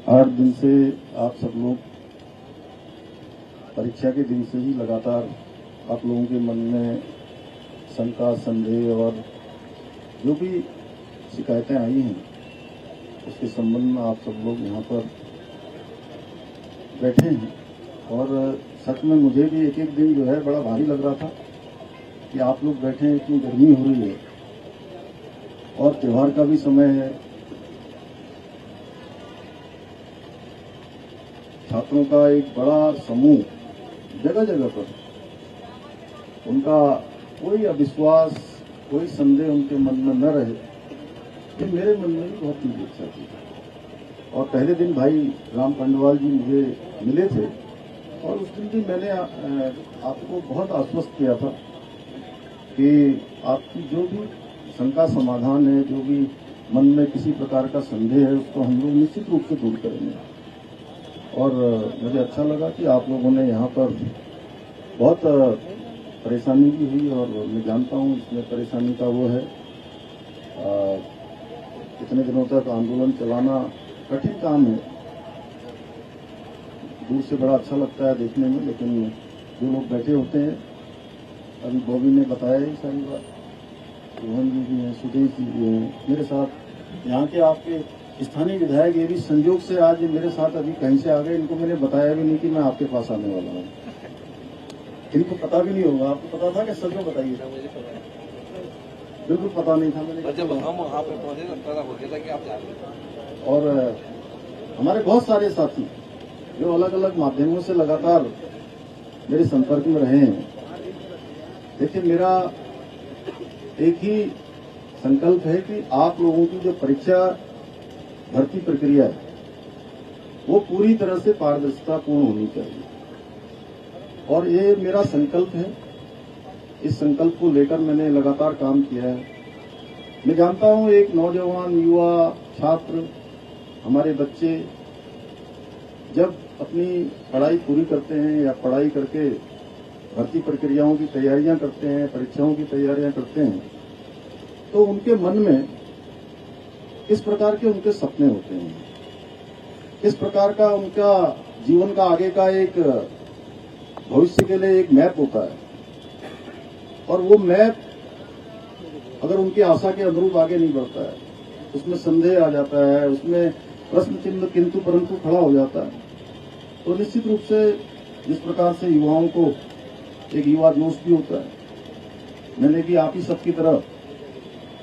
8 दिन से आप सब लोग परीक्षा के दिन से ही लगातार आप लोगों के मन में शंका, संदेह और जो भी शिकायतें आई हैं उसके संबंध में आप सब लोग यहाँ पर बैठे हैं। और सच में मुझे भी एक एक दिन जो है बड़ा भारी लग रहा था कि आप लोग बैठे हैं, इतनी गर्मी हो रही है और त्योहार का भी समय है। छात्रों का एक बड़ा समूह जगह जगह पर, उनका कोई अविश्वास, कोई संदेह उनके मन में न रहे, ये मेरे मन में भी बहुत ही इच्छा थी। और पहले दिन भाई राम पंडवाल जी मुझे मिले थे और उस दिन भी मैंने आपको बहुत आश्वस्त किया था कि आपकी जो भी शंका समाधान है, जो भी मन में किसी प्रकार का संदेह है, उसको हम लोग निश्चित रूप से दूर करेंगे। और मुझे अच्छा लगा कि आप लोगों ने यहाँ पर बहुत परेशानी भी हुई और मैं जानता हूँ इसमें परेशानी का वो है, इतने दिनों तक आंदोलन चलाना कठिन काम है। दूर से बड़ा अच्छा लगता है देखने में, लेकिन जो लोग बैठे होते हैं, अभी बॉबी ने बताया ही सारी बात, रोहन जी भी हैं, सुदेश जी भी हैं मेरे साथ, यहाँ के आपके स्थानीय विधायक ये भी संयोग से आज मेरे साथ अभी कहीं से आ गए। इनको मैंने बताया भी नहीं कि मैं आपके पास आने वाला हूँ, इनको पता भी नहीं होगा। आपको पता था कि सच में बताइए? बिल्कुल पता नहीं था मैंने। जब हम वहाँ पे पहुंचे तो पता हो गया था कि आप जा रहे हैं। और हमारे बहुत सारे साथी जो अलग अलग माध्यमों से लगातार मेरे संपर्क में रहे हैं। देखिए, मेरा एक ही संकल्प है कि आप लोगों की जो परीक्षा भर्ती प्रक्रिया है वो पूरी तरह से पारदर्शितापूर्ण होनी चाहिए और ये मेरा संकल्प है। इस संकल्प को लेकर मैंने लगातार काम किया है। मैं जानता हूं एक नौजवान, युवा, छात्र, हमारे बच्चे जब अपनी पढ़ाई पूरी करते हैं या पढ़ाई करके भर्ती प्रक्रियाओं की तैयारियां करते हैं, परीक्षाओं की तैयारियां करते हैं, तो उनके मन में किस प्रकार के उनके सपने होते हैं, किस प्रकार का उनका जीवन का आगे का एक भविष्य के लिए एक मैप होता है। और वो मैप अगर उनकी आशा के अनुरूप आगे नहीं बढ़ता है, उसमें संदेह आ जाता है, उसमें प्रश्न चिन्ह किंतु परंतु खड़ा हो जाता है, तो निश्चित रूप से जिस प्रकार से युवाओं को एक युवा जोश भी होता है, मैंने भी आप ही सबकी तरह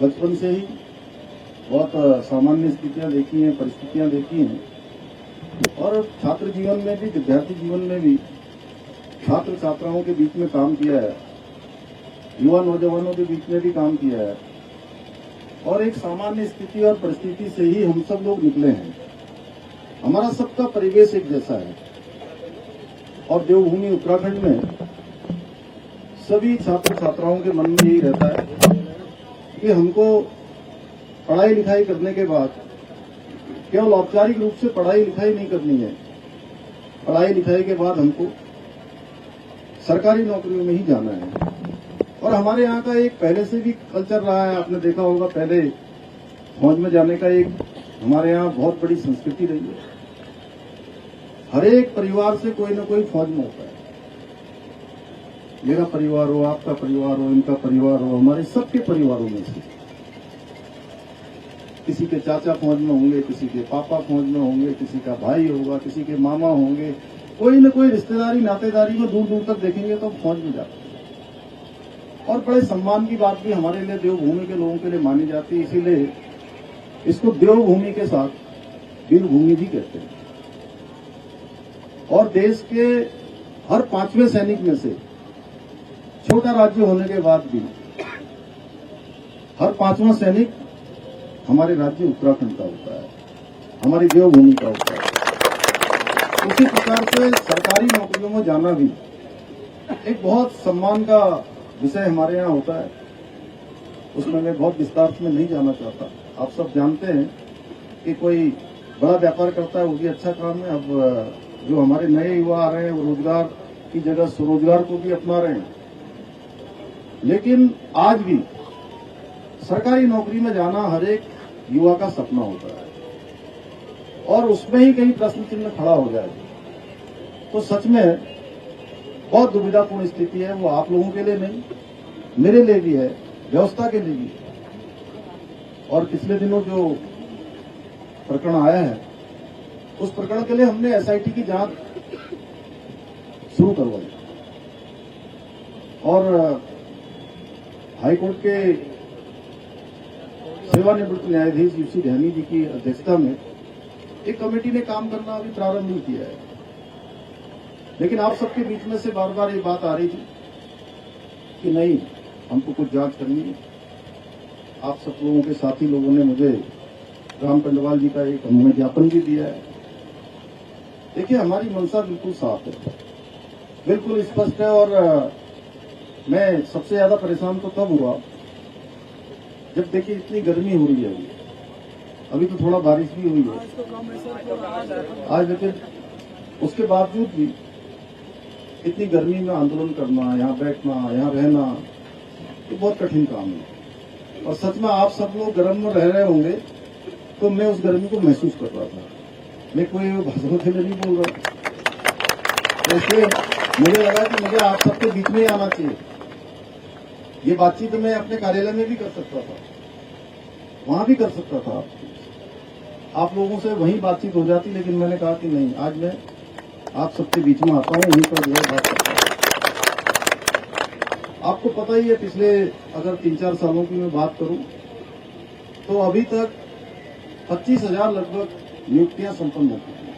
बचपन से ही बहुत सामान्य स्थितियां देखी हैं, परिस्थितियां देखी हैं और छात्र जीवन में भी, विद्यार्थी जीवन में भी छात्र छात्राओं के बीच में काम किया है, युवा नौजवानों के बीच में भी काम किया है और एक सामान्य स्थिति और परिस्थिति से ही हम सब लोग निकले हैं। हमारा सबका परिवेश एक जैसा है और देवभूमि उत्तराखंड में सभी छात्र छात्राओं के मन में यही रहता है कि हमको पढ़ाई लिखाई करने के बाद केवल औपचारिक रूप से पढ़ाई लिखाई नहीं करनी है, पढ़ाई लिखाई के बाद हमको सरकारी नौकरियों में ही जाना है। और हमारे यहाँ का एक पहले से भी कल्चर रहा है, आपने देखा होगा, पहले फौज में जाने का एक हमारे यहाँ बहुत बड़ी संस्कृति रही है। हर एक परिवार से कोई न कोई फौज में होता है। मेरा परिवार हो, आपका परिवार हो, इनका परिवार हो, हमारे सबके परिवारों में से किसी के चाचा फौज में होंगे, किसी के पापा फौज में होंगे, किसी का भाई होगा, किसी के मामा होंगे, कोई न कोई रिश्तेदारी नातेदारी में दूर दूर तक देखेंगे तो फौज में जाते हैं। और बड़े सम्मान की बात भी हमारे लिए देवभूमि के लोगों के लिए मानी जाती है, इसीलिए इसको देवभूमि के साथ वीरभूमि भी कहते हैं। और देश के हर 5वें सैनिक में से, छोटा राज्य होने के बाद भी, हर 5वां सैनिक हमारे राज्य उत्तराखंड का होता है, हमारी देवभूमि का होता है। उसी प्रकार से सरकारी नौकरियों में जाना भी एक बहुत सम्मान का विषय हमारे यहाँ होता है। उसमें मैं बहुत विस्तार में नहीं जाना चाहता। आप सब जानते हैं कि कोई बड़ा व्यापार करता है वो भी अच्छा काम है। अब जो हमारे नए युवा आ रहे हैं वो रोजगार की जगह स्वरोजगार को भी अपना रहे हैं, लेकिन आज भी सरकारी नौकरी में जाना हर एक युवा का सपना होता है। और उसमें ही कहीं प्रश्न चिन्ह खड़ा हो जाए तो सच में बहुत दुविधापूर्ण स्थिति है। वो आप लोगों के लिए नहीं, मेरे लिए भी है, व्यवस्था के लिए भी है। और पिछले दिनों जो प्रकरण आया है उस प्रकरण के लिए हमने एसआईटी की जांच शुरू करवाई और हाईकोर्ट के सेवानिवृत्त न्यायाधीश यूसी ध्यानी जी की अध्यक्षता में एक कमेटी ने काम करना अभी प्रारंभ नहीं किया है। लेकिन आप सबके बीच में से बार बार ये बात आ रही थी कि नहीं, हमको कुछ जांच करनी है। आप सब लोगों के साथी लोगों ने मुझे राम कंडवाल जी का एक हमने ज्ञापन भी दिया है। देखिए, हमारी मंशा बिल्कुल साफ है, बिल्कुल स्पष्ट है। और मैं सबसे ज्यादा परेशान तो तब हुआ जब देखिए इतनी गर्मी हो रही है। अभी तो थोड़ा बारिश भी हुई है आज, लेकिन उसके बावजूद भी इतनी गर्मी में आंदोलन करना, यहाँ बैठना, यहाँ रहना, ये बहुत कठिन काम है। और सच में आप सब लोग गर्म में रह रहे होंगे तो मैं उस गर्मी को महसूस कर रहा था। मैं कोई भाषण के लिए नहीं बोल रहा, तो इसलिए मुझे लगा कि मुझे आप सबके बीच में ही आना चाहिए। ये बातचीत मैं अपने कार्यालय में भी कर सकता था, वहां भी कर सकता था, आप लोगों से वहीं बातचीत हो जाती, लेकिन मैंने कहा कि नहीं, आज मैं आप सबके बीच में आता हूं, वहीं पर जो है बात करता हूं। आपको पता ही है, पिछले अगर 3-4 सालों की मैं बात करूं तो अभी तक 25,000 लगभग नियुक्तियां संपन्न हो चुकी हैं।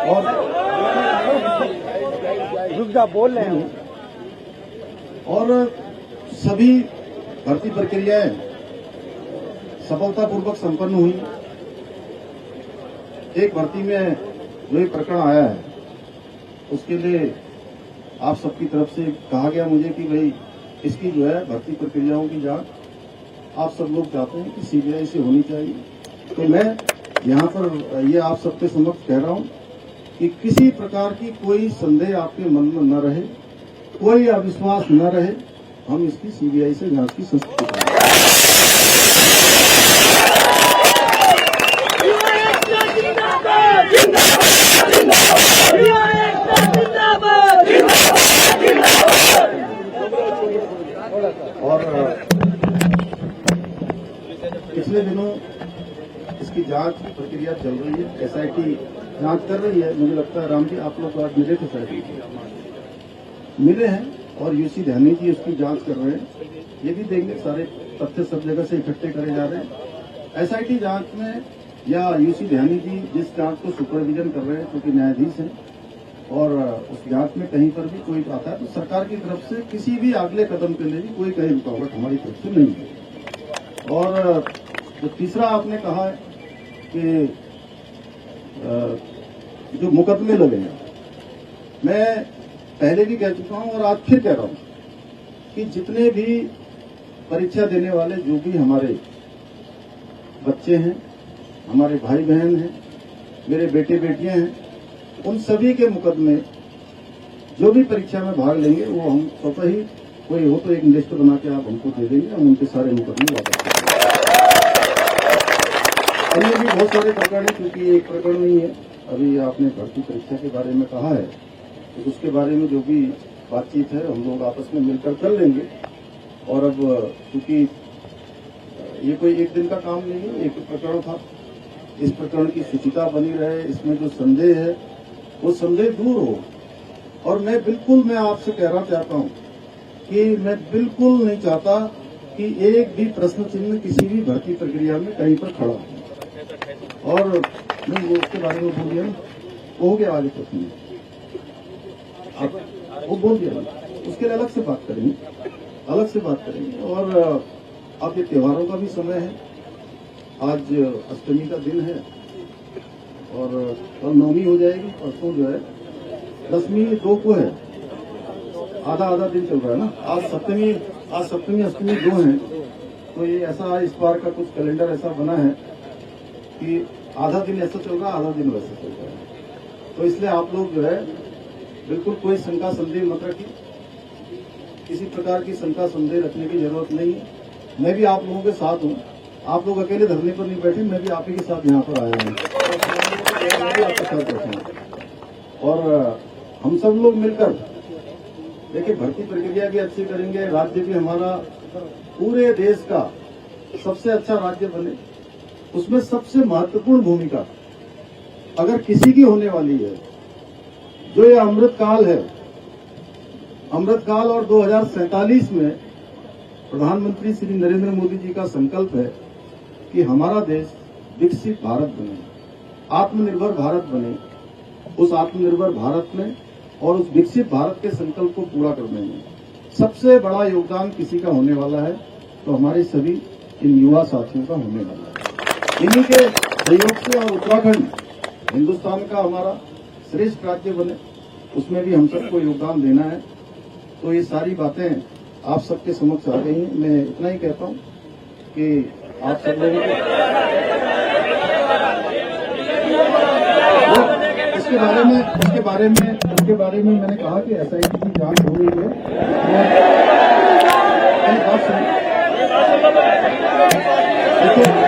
और बोल रहे हैं और सभी भर्ती प्रक्रियाएं सफलतापूर्वक संपन्न हुई। एक भर्ती में जो ये प्रकरण आया है उसके लिए आप सबकी तरफ से कहा गया मुझे कि भाई इसकी जो है भर्ती प्रक्रियाओं की जांच आप सब लोग चाहते हैं कि सीबीआई से होनी चाहिए। तो मैं यहाँ पर ये आप सबके समक्ष कह रहा हूँ कि किसी प्रकार की कोई संदेह आपके मन में न रहे, कोई अविश्वास न रहे। हम इसकी सीबीआई से जांच की संस्तुति करेंगे। और पिछले दिनों इसकी जांच की प्रक्रिया चल रही है, एसआईटी जांच कर रही है। मुझे लगता है राम जी आप लोग आज मिले थे, शायद मिले हैं, और यूसी ध्यानी जी उसकी जांच कर रहे हैं। ये भी देंगे, सारे तथ्य सब जगह से इकट्ठे करे जा रहे हैं। एसआईटी जांच में या यूसी ध्यानी जी जिस जांच को सुपरविजन कर रहे हैं, क्योंकि न्यायाधीश हैं, और उस जांच में कहीं पर भी कोई आता है तो सरकार की तरफ से किसी भी अगले कदम के लिए भी कोई कहीं रुकावट हमारी तरफ से नहीं है। और जो तीसरा आपने कहा है कि जो मुकदमे लगे हैं, मैं पहले भी कह चुका हूं और आज फिर कह रहा हूं कि जितने भी परीक्षा देने वाले जो भी हमारे बच्चे हैं, हमारे भाई बहन हैं, मेरे बेटे बेटियां हैं, उन सभी के मुकदमे जो भी परीक्षा में भाग लेंगे वो हम स्वतः ही, कोई हो तो एक लिस्ट बना के आप हमको दे देंगे, हम उनके सारे मुकदमे वापस करेंगे। अन्य भी बहुत सारे प्रकरण हैं, क्योंकि एक प्रकरण नहीं है। अभी आपने भर्ती परीक्षा के बारे में कहा है तो उसके बारे में जो भी बातचीत है हम लोग आपस में मिलकर कर लेंगे। और अब क्योंकि ये कोई एक दिन का काम नहीं है, एक प्रकरण था, इस प्रकरण की शुचिता बनी रहे, इसमें जो संदेह है वो संदेह दूर हो। और मैं आपसे कहना चाहता हूं कि मैं बिल्कुल नहीं चाहता कि एक भी प्रश्न चिन्ह किसी भी भर्ती प्रक्रिया में कहीं पर खड़ा हो। और मैं वो उसके बारे में बोल दिया, वो हो गया वाले प्रश्न, वो बोल दिया, उसके लिए अलग से बात करेंगे। और अब ये त्योहारों का भी समय है, आज अष्टमी का दिन है और कल नवमी हो जाएगी, परसों जो है दसवीं 2 को है, आधा दिन चल रहा है ना। आज सप्तमी अष्टमी 2 है। तो ये ऐसा इस बार का कुछ कैलेंडर ऐसा बना है कि आधा दिन ऐसा चल रहा है, आधा दिन वैसा चल रहा है। तो इसलिए आप लोग जो है बिल्कुल कोई शंका संदेह मत रखिए, किसी प्रकार की शंका संदेह रखने की जरूरत नहीं है। मैं भी आप लोगों के साथ हूँ, आप लोग अकेले धरने पर नहीं बैठे, मैं भी आप ही के साथ यहाँ पर आया हूँ। मेरी आपके साथ बैठा हूं। और हम सब लोग मिलकर देखिए भर्ती प्रक्रिया भी अच्छी करेंगे, राज्य भी हमारा पूरे देश का सबसे अच्छा राज्य बने। उसमें सबसे महत्वपूर्ण भूमिका अगर किसी की होने वाली है, जो ये अमृतकाल है, अमृतकाल और 2047 में प्रधानमंत्री श्री नरेंद्र मोदी जी का संकल्प है कि हमारा देश विकसित भारत बने, आत्मनिर्भर भारत बने। उस आत्मनिर्भर भारत में और उस विकसित भारत के संकल्प को पूरा करने में सबसे बड़ा योगदान किसी का होने वाला है तो हमारे सभी इन युवा साथियों का होने वाला है। इन्हीं के सहयोग से और उत्तराखंड हिंदुस्तान का हमारा श्रेष्ठ राज्य बने, उसमें भी हम सबको योगदान देना है। तो ये सारी बातें आप सबके समक्ष आ गई हैं। मैं इतना ही कहता हूं कि आप सब लोगों को इसके बारे में मैंने कहा कि एसआईटी की जांच हो रही है। बात सुनिए। देखिए